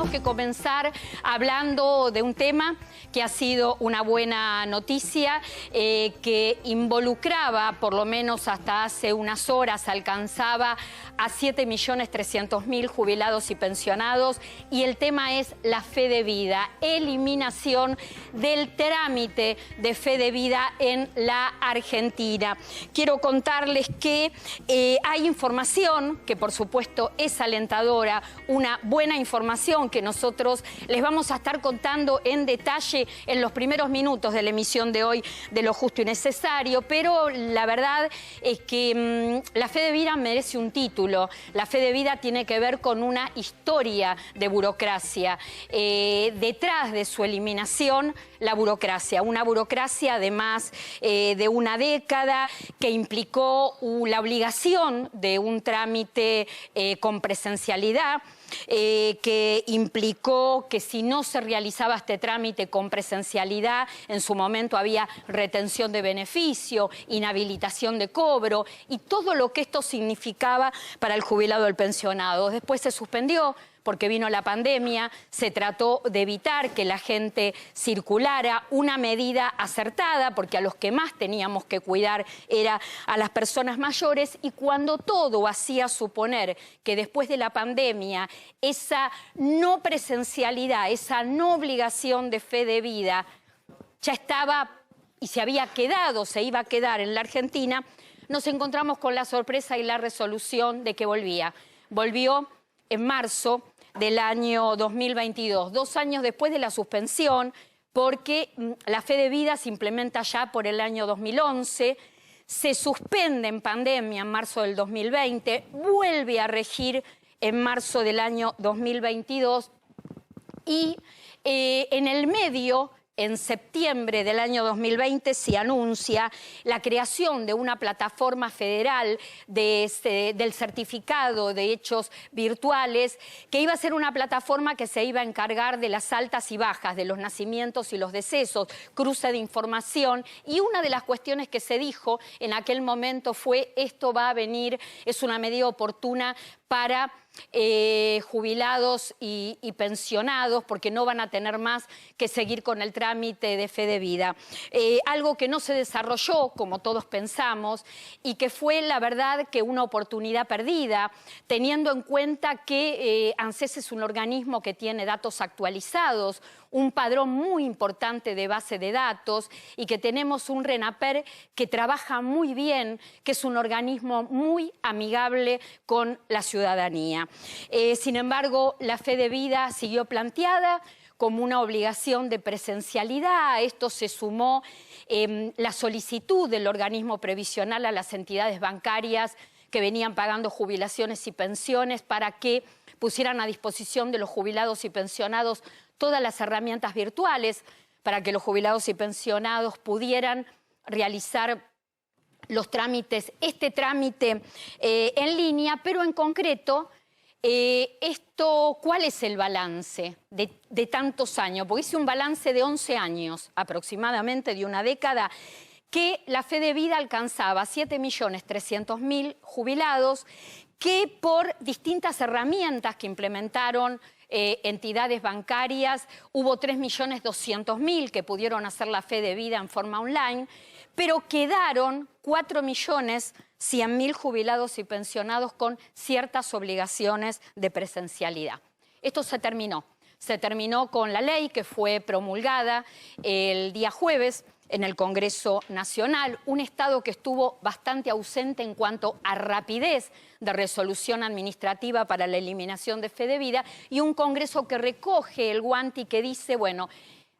tenemos que comenzar hablando de un tema que ha sido una buena noticia, que involucraba, por lo menos hasta hace unas horas, alcanzaba a 7.300.000 jubilados y pensionados, y el tema es la fe de vida, eliminación del trámite de fe de vida en la Argentina. Quiero contarles que hay información que por supuesto es alentadora, una buena información que nosotros les vamos a estar contando en detalle en los primeros minutos de la emisión de hoy de Lo Justo y Necesario, pero la verdad es que la fe de vida merece un título. La fe de vida tiene que ver con una historia de burocracia. Detrás de su eliminación, la burocracia. Una burocracia además de una década que implicó la obligación de un trámite con presencialidad, que implicó que si no se realizaba este trámite con presencialidad, en su momento había retención de beneficio, inhabilitación de cobro y todo lo que esto significaba para el jubilado o el pensionado. Después se suspendió porque vino la pandemia, se trató de evitar que la gente circulara, una medida acertada, porque a los que más teníamos que cuidar era a las personas mayores, y cuando todo hacía suponer que después de la pandemia esa no presencialidad, esa no obligación de fe de vida ya estaba y se había quedado, se iba a quedar en la Argentina, nos encontramos con la sorpresa y la resolución de que volvía. Volvió en marzo del año 2022, 2 años después de la suspensión, porque la fe de vida se implementa ya por el año 2011, se suspende en pandemia en marzo del 2020, vuelve a regir en marzo del año 2022 y en el medio, en septiembre del año 2020, se anuncia la creación de una plataforma federal del certificado de hechos virtuales, que iba a ser una plataforma que se iba a encargar de las altas y bajas, de los nacimientos y los decesos, cruce de información, y una de las cuestiones que se dijo en aquel momento fue: esto va a venir, es una medida oportuna para jubilados y pensionados, porque no van a tener más que seguir con el trámite de fe de vida. Algo que no se desarrolló, como todos pensamos, y que fue, la verdad, que una oportunidad perdida, teniendo en cuenta que ANSES es un organismo que tiene datos actualizados, un padrón muy importante de base de datos, y que tenemos un RENAPER que trabaja muy bien, que es un organismo muy amigable con la ciudadanía. Sin embargo, la fe de vida siguió planteada como una obligación de presencialidad. A esto se sumó la solicitud del organismo previsional a las entidades bancarias que venían pagando jubilaciones y pensiones para que pusieran a disposición de los jubilados y pensionados todas las herramientas virtuales para que los jubilados y pensionados pudieran realizar los trámites, este trámite en línea, pero en concreto, ¿cuál es el balance de tantos años? Porque hice un balance de 11 años aproximadamente, de una década, que la fe de vida alcanzaba 7.300.000 jubilados, que por distintas herramientas que implementaron entidades bancarias, hubo 3.200.000 que pudieron hacer la fe de vida en forma online, pero quedaron 4.100.000 jubilados y pensionados con ciertas obligaciones de presencialidad. Esto se terminó con la ley que fue promulgada el día jueves en el Congreso Nacional, un Estado que estuvo bastante ausente en cuanto a rapidez de resolución administrativa para la eliminación de fe de vida, y un Congreso que recoge el guante y que dice, bueno,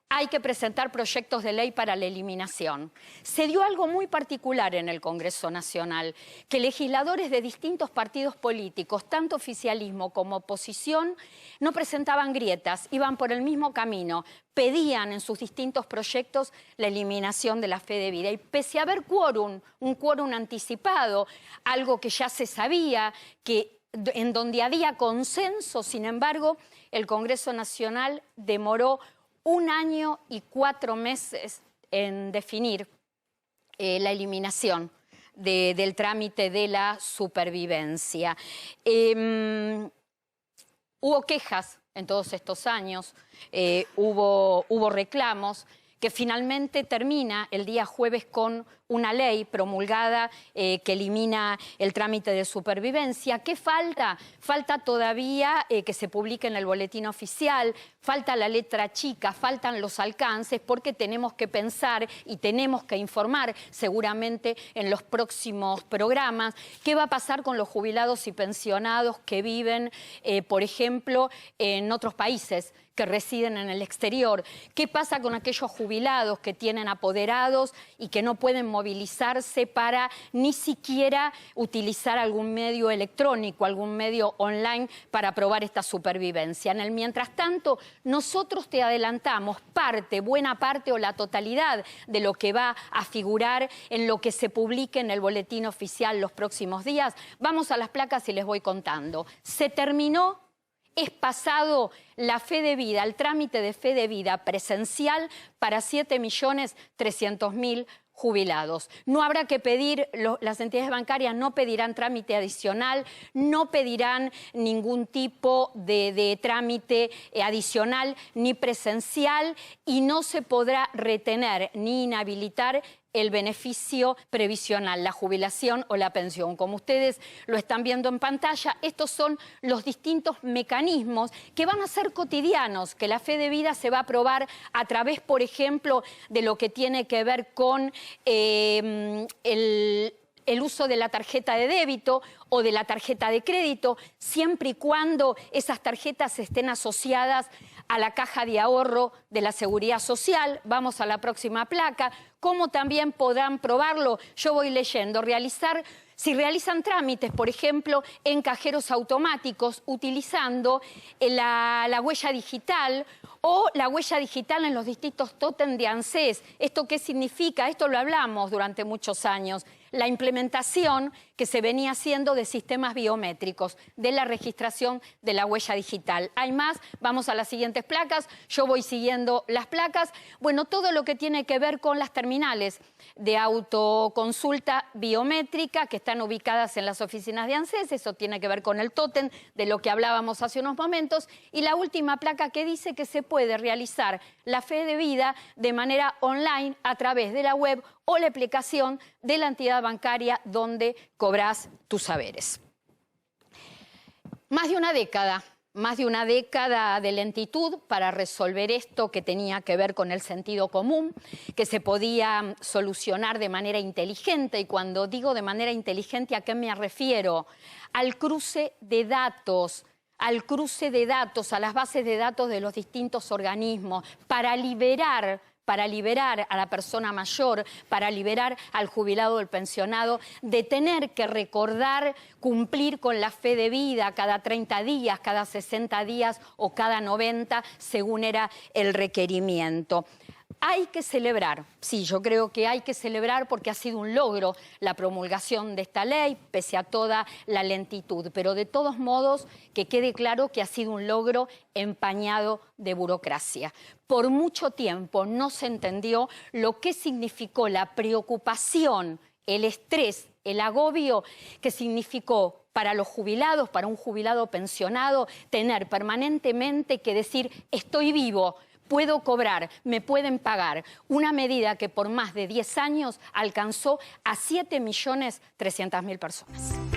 hay que presentar proyectos de ley para la eliminación. Se dio algo muy particular en el Congreso Nacional, que legisladores de distintos partidos políticos, tanto oficialismo como oposición, no presentaban grietas, iban por el mismo camino, pedían en sus distintos proyectos la eliminación de la fe de vida. Y pese a haber quórum, un quórum anticipado, algo que ya se sabía, en donde había consenso, sin embargo, el Congreso Nacional demoró 1 año y 4 meses en definir la eliminación del trámite de la supervivencia. Hubo quejas en todos estos años, hubo reclamos, que finalmente termina el día jueves con una ley promulgada que elimina el trámite de supervivencia. ¿Qué falta? Falta todavía que se publique en el boletín oficial, falta la letra chica, faltan los alcances, porque tenemos que pensar y tenemos que informar seguramente en los próximos programas qué va a pasar con los jubilados y pensionados que viven, por ejemplo, en otros países, que residen en el exterior. ¿Qué pasa con aquellos jubilados que tienen apoderados y que no pueden movilizarse para ni siquiera utilizar algún medio electrónico, algún medio online para probar esta supervivencia? En el mientras tanto, nosotros te adelantamos buena parte o la totalidad de lo que va a figurar en lo que se publique en el boletín oficial los próximos días. Vamos a las placas y les voy contando. Se terminó. Es pasado la fe de vida, el trámite de fe de vida presencial para 7.300.000 jubilados. No habrá que pedir, las entidades bancarias no pedirán trámite adicional, no pedirán ningún tipo de trámite adicional ni presencial, y no se podrá retener ni inhabilitar el beneficio previsional, la jubilación o la pensión. Como ustedes lo están viendo en pantalla, estos son los distintos mecanismos que van a ser cotidianos, que la fe de vida se va a aprobar a través, por ejemplo, de lo que tiene que ver con el uso de la tarjeta de débito o de la tarjeta de crédito, siempre y cuando esas tarjetas estén asociadas a la caja de ahorro de la Seguridad Social. Vamos a la próxima placa. ¿Cómo también podrán probarlo? Yo voy leyendo. Si realizan trámites, por ejemplo, en cajeros automáticos, utilizando la huella digital o la huella digital en los distintos tótem de ANSES. ¿Esto qué significa? Esto lo hablamos durante muchos años. La implementación que se venía haciendo de sistemas biométricos, de la registración de la huella digital. Hay más, vamos a las siguientes placas, yo voy siguiendo las placas. Bueno, todo lo que tiene que ver con las terminales de autoconsulta biométrica que están ubicadas en las oficinas de ANSES, eso tiene que ver con el tótem de lo que hablábamos hace unos momentos. Y la última placa que dice que se puede realizar la fe de vida de manera online a través de la web o la aplicación de la entidad bancaria donde cobras tus saberes. Más de una década de lentitud para resolver esto que tenía que ver con el sentido común, que se podía solucionar de manera inteligente. Y cuando digo de manera inteligente, ¿a qué me refiero? Al cruce de datos, a las bases de datos de los distintos organismos, para liberar a la persona mayor, para liberar al jubilado o el pensionado de tener que recordar cumplir con la fe de vida cada 30 días, cada 60 días o cada 90, según era el requerimiento. Hay que celebrar, sí, yo creo que hay que celebrar porque ha sido un logro la promulgación de esta ley, pese a toda la lentitud, pero de todos modos que quede claro que ha sido un logro empañado de burocracia. Por mucho tiempo no se entendió lo que significó la preocupación, el estrés, el agobio que significó para los jubilados, para un jubilado pensionado, tener permanentemente que decir estoy vivo, puedo cobrar, me pueden pagar. Una medida que por más de 10 años alcanzó a 7.300.000 personas.